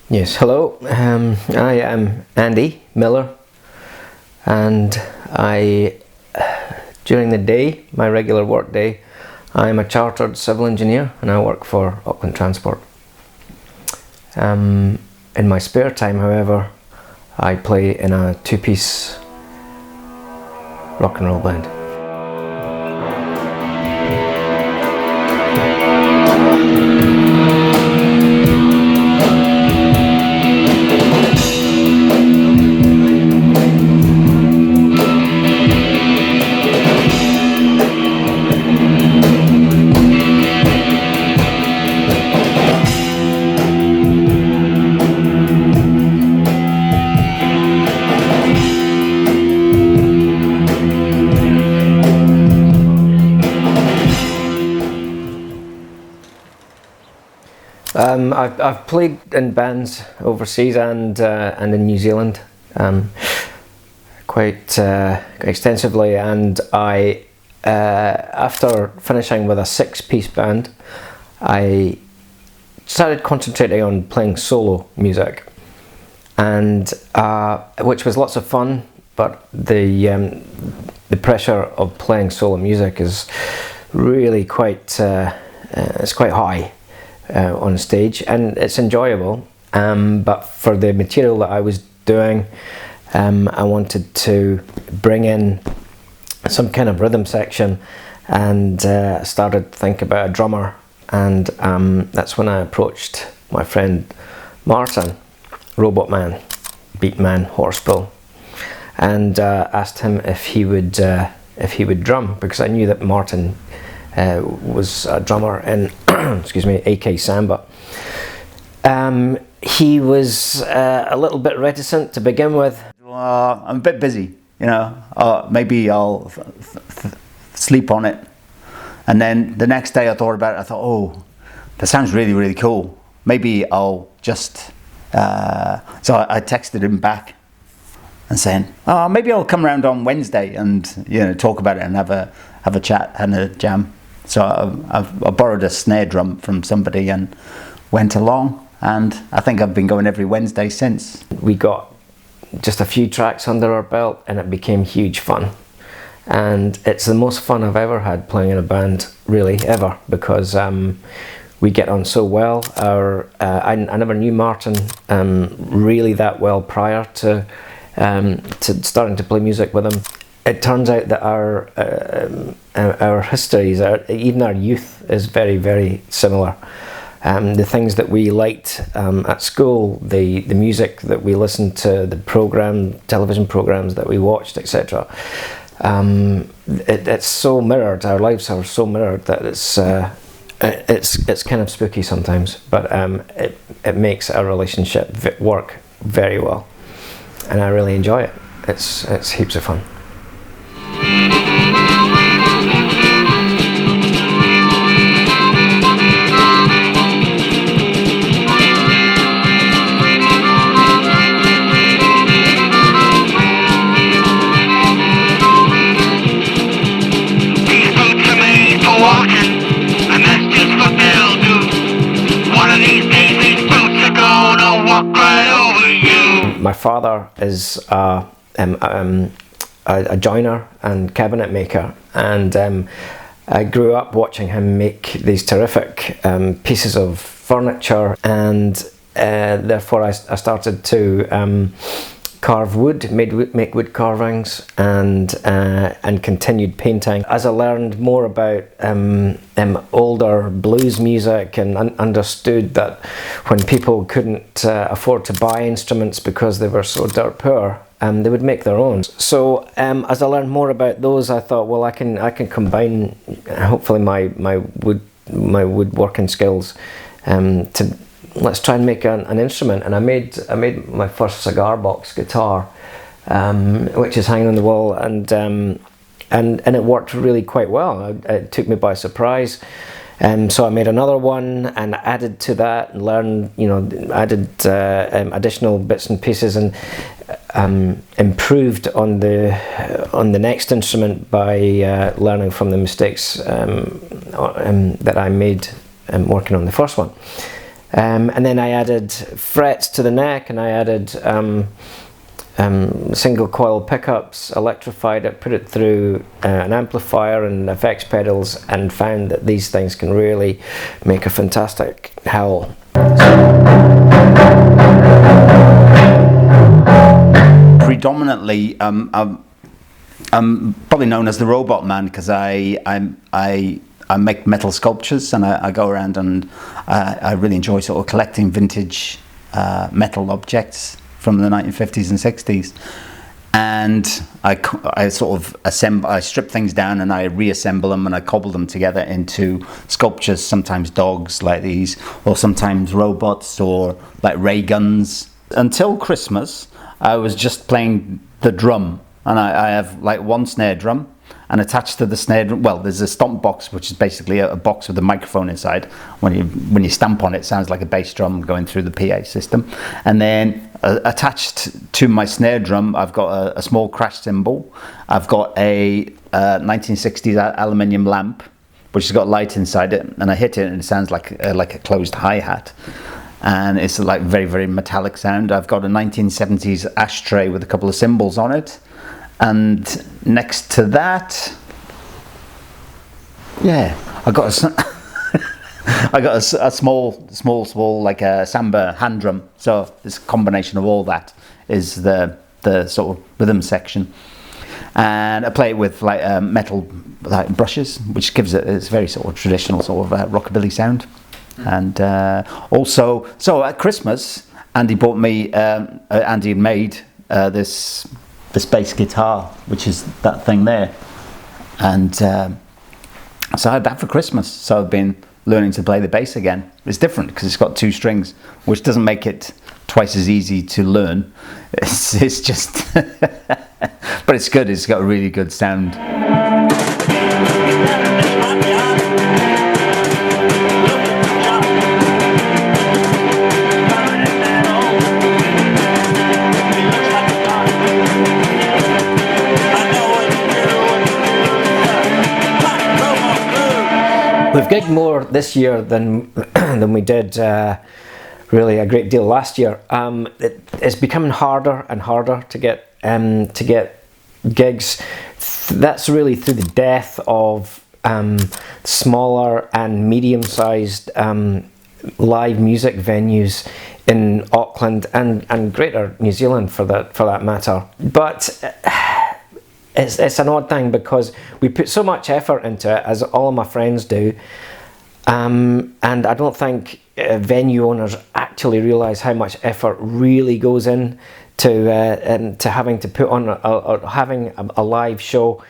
Yes, hello. I am Andy Miller, and during the day, my regular work day, I am a chartered civil engineer and I work for Auckland Transport. In my spare time, however, I play in a two-piece rock and roll band. I've played in bands overseas and in New Zealand quite extensively, and I after finishing with a six-piece band, I started concentrating on playing solo music, and which was lots of fun, but the pressure of playing solo music is really quite it's quite high on stage, and it's enjoyable, but for the material that I was doing, I wanted to bring in some kind of rhythm section, and started to think about a drummer, and that's when I approached my friend Martin, Robot Man, Beat Man, Horsebill, and asked him if he would drum, because I knew that Martin was a drummer in excuse me, AK Samba. He was a little bit reticent to begin with. I'm a bit busy, you know. Maybe I'll sleep on it. And then the next day I thought about it. I thought, oh, that sounds really, really cool. Maybe I'll just. So I texted him back and saying, oh, maybe I'll come around on Wednesday and talk about it and have a chat and a jam. So I borrowed a snare drum from somebody and went along, and I think I've been going every Wednesday since. We got just a few tracks under our belt and it became huge fun, and it's the most fun I've ever had playing in a band, really, ever, because we get on so well. I never knew Martin really that well prior to starting to play music with him. It turns out that our histories, even our youth, is very, very similar. The things that we liked at school, the music that we listened to, the television programs that we watched, etc. It's so mirrored. Our lives are so mirrored that it's kind of spooky sometimes, but it makes our relationship work very well, and I really enjoy it. It's heaps of fun. My father is a joiner and cabinet maker, and I grew up watching him make these terrific pieces of furniture, and therefore I started to carve wood, make wood carvings, and continued painting. As I learned more about older blues music and understood that when people couldn't afford to buy instruments because they were so dirt poor, they would make their own. So as I learned more about those, I thought, well, I can combine hopefully my woodworking skills to. Let's try and make an instrument, and I made my first cigar box guitar, which is hanging on the wall, and it worked really quite well. It took me by surprise, so I made another one and added to that, and learned, added additional bits and pieces, and improved on the next instrument by learning from the mistakes that I made working on the first one. And then I added frets to the neck, and I added single coil pickups, electrified it, put it through an amplifier and effects pedals, and found that these things can really make a fantastic howl. Predominantly, I'm probably known as the Robot Man because I make metal sculptures, and I go around and I really enjoy sort of collecting vintage metal objects from the 1950s and 60s. And I sort of I strip things down and I reassemble them and I cobble them together into sculptures, sometimes dogs like these, or sometimes robots, or like ray guns. Until Christmas, I was just playing the drum, and I have like one snare drum, and attached to the snare drum, well, there's a stomp box, which is basically a box with a microphone inside. When you stamp on it, it sounds like a bass drum going through the PA system. And then attached to my snare drum, I've got a small crash cymbal. I've got a 1960s aluminium lamp, which has got light inside it, and I hit it and it sounds like a closed hi-hat. And it's like very, very metallic sound. I've got a 1970s ashtray with a couple of cymbals on it. And next to that, yeah, I got a small like a samba hand drum. So this combination of all that is the sort of rhythm section, and I play it with like metal like brushes, which gives it this very sort of traditional sort of rockabilly sound. And also, so at Christmas, Andy bought me, Andy had made this bass guitar, which is that thing there, and so I had that for Christmas. So I've been learning to play the bass again. It's different because it's got two strings, which doesn't make it twice as easy to learn. It's just, but it's good. It's got a really good sound. We've gigged more this year than we did really a great deal last year. It's becoming harder and harder to get gigs. That's really through the death of smaller and medium-sized live music venues in Auckland and Greater New Zealand for that matter. But it's an odd thing because we put so much effort into it, as all of my friends do, and I don't think venue owners actually realise how much effort really goes in to having to put on having a live show.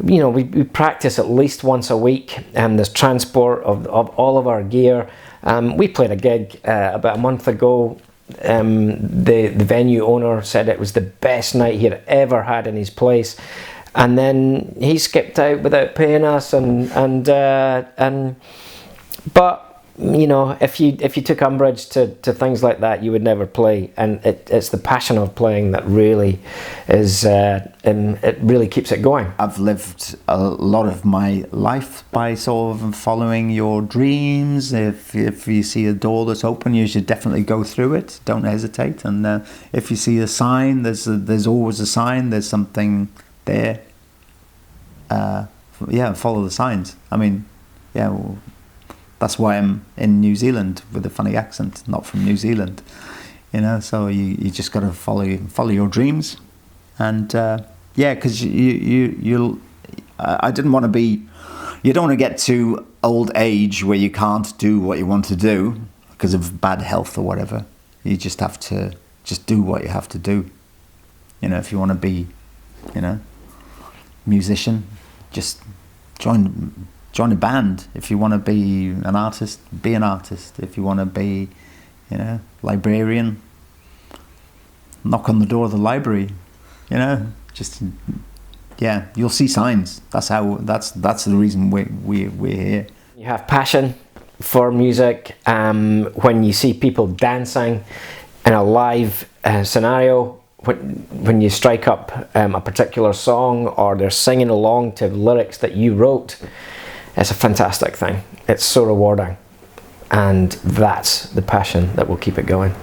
You know, we practice at least once a week, and there's transport of all of our gear. We played a gig about a month ago. The venue owner said it was the best night he had ever had in his place, and then he skipped out without paying us. But you know, if you took umbrage to things like that, you would never play. And it's the passion of playing that really is it really keeps it going. I've lived a lot of my life by sort of following your dreams. If you see a door that's open, you should definitely go through it. Don't hesitate. And if you see a sign, there's always a sign. There's something there. Follow the signs. I mean, yeah. Well, that's why I'm in New Zealand with a funny accent, not from New Zealand, you know. So you just got to follow your dreams, and because you'll. I didn't want to be. You don't want to get to old age where you can't do what you want to do because of bad health or whatever. You just have to just do what you have to do. You know, if you want to be, you know, musician, just join a band. If you want to be an artist, be an artist. If you want to be, you know, librarian, knock on the door of the library. You know, just you'll see signs. That's the reason we're here. You have passion for music. When you see people dancing in a live scenario, when you strike up a particular song, or they're singing along to lyrics that you wrote, it's a fantastic thing. It's so rewarding. and that's the passion that will keep it going.